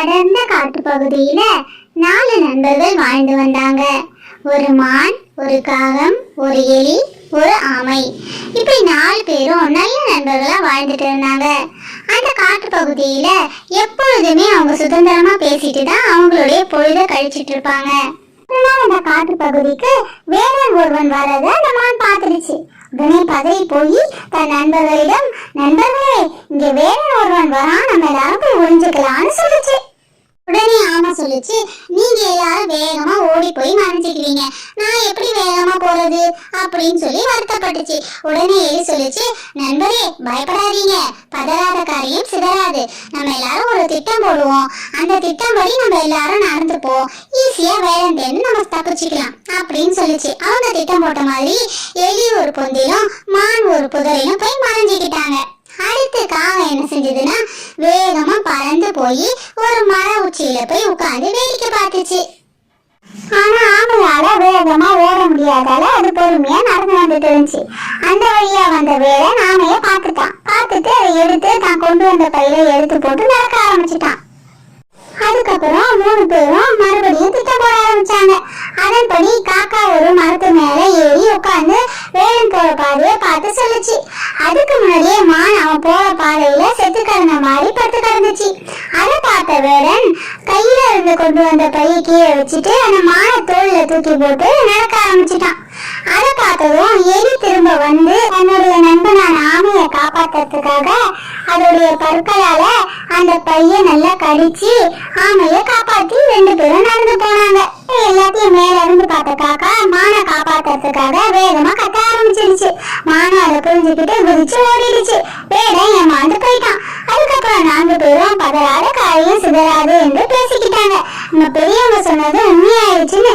அடர்ந்த காட்டு பகுதியில 4 நண்பர்கள் வாழ்ந்து வந்தாங்க. ஒரு மான், ஒரு காகம், ஒரு எலி, ஒரு ஆமை. இப்படி 4 பேரும் நல்ல நண்பர்களா வாழ்ந்துட்டு இருந்தாங்க. அந்த காட்டு பகுதியில எப்பொழுதுமே அவங்க சுதந்திரமா பேசிட்டு தான் அவங்களுடைய பொழுத கழிச்சிட்டு இருப்பாங்க. அந்த காட்டு பகுதிக்கு வேடன் ஒருவன் வரத அந்த மான் பார்த்துடுச்சு. உடனே பதறி போய் தன் நண்பர்களிடம், நண்பர்களே, இங்க வேடன் ஒருவன் வரான், நம்ம எல்லாரும் போய் ஒளிஞ்சுக்கலாம்னு சொல்லுச்சு. உடனே ஆமா சொல்லுச்சு, நீங்க எல்லாரும் வேகமா ஓடி போய் மறைஞ்சிக்கிறீங்க, நான் எப்படி வேகமா போறது அப்படின்னு சொல்லி வருத்தப்பட்டுச்சு. உடனே எலி சொல்லுச்சு, நண்பரே பயப்படாதீங்க, பதறாத காரியம் சிதறாது, நம்ம எல்லாரும் ஒரு திட்டம் போடுவோம், அந்த திட்டம் படி நம்ம எல்லாரும் நடந்துப்போம், ஈஸியா வேலந்தேன்னு நம்ம தப்பிச்சுக்கலாம் அப்படின்னு சொல்லுச்சு. அவங்க திட்டம் போட்ட மாதிரி எலி ஒரு பொந்திலும் மான் ஒரு புதரிலும் போய் மறைஞ்சுக்கிட்டாங்க. அடுத்து காகம் என்ன செஞ்சதுன்னா வேகமா பறந்து போய் ஒரு மர உச்சியில போய் உட்கார்ந்து வேடிக்கை பார்த்துச்சு. ஆனா ஆமையால வேகமா ஓட முடியாதால அது பொறுமையா நடந்து வந்துட்டு இருந்துச்சு. அந்த வழியா வந்த வேடன் ஆமைய பார்த்துட்டு அதை எடுத்து தான் கொண்டு வந்த பையில எடுத்து போட்டு நடக்க ஆரம்பிச்சுட்டான். அதுக்கப்புறம் 3 பேரும் மறுபடியும் திட்டம் போட ஆரம்பிச்சாங்க. அதன்படி காக்கா ஒரு மரத்து மேல ஏறி உட்கார்ந்து வேடன் போற பாதையை பார்த்து சொல்லுச்சு. அதுக்கு முன்னாடியே மான் அவன் போற பாதையில செத்து கிடந்த மாதிரி படுத்து கிடந்துச்சு. அதை பார்த்த வேடன் கையில இருந்து கொண்டு வந்த பையை கீழே வச்சுட்டு அந்த மான தோல்ல தூக்கி போட்டு நடக்க ஆரம்பிச்சுட்டான். அதை பார்த்ததும் எலி திரும்ப வந்து தன்னுடைய நண்பனான ஆமையை காப்பாத்துறதுக்காக அதோடைய பற்களால அந்த பைய நல்லா கடிச்சு ஆமைய காப்பாத்தி 2 பேரும் நடந்து போனாங்க. எல்லாத்தையும் மேல இருந்து பார்த்த காக்கா மானை காப்பாத்துறதுக்காக வேகமா கத்த ஆரம்பிச்சிருச்சு. மானை அதை புரிஞ்சுக்கிட்டு குதிச்சு ஓடிடுச்சு. வேடன் ஏமாந்து போயிட்டான். அதுக்கப்புறம் 4 பேரும் பதறாத காரியம் சிதறாது என்று பேசிக்கிட்டாங்க. நம்ம பெரியவங்க சொன்னது உண்மையாயிடுச்சுன்னு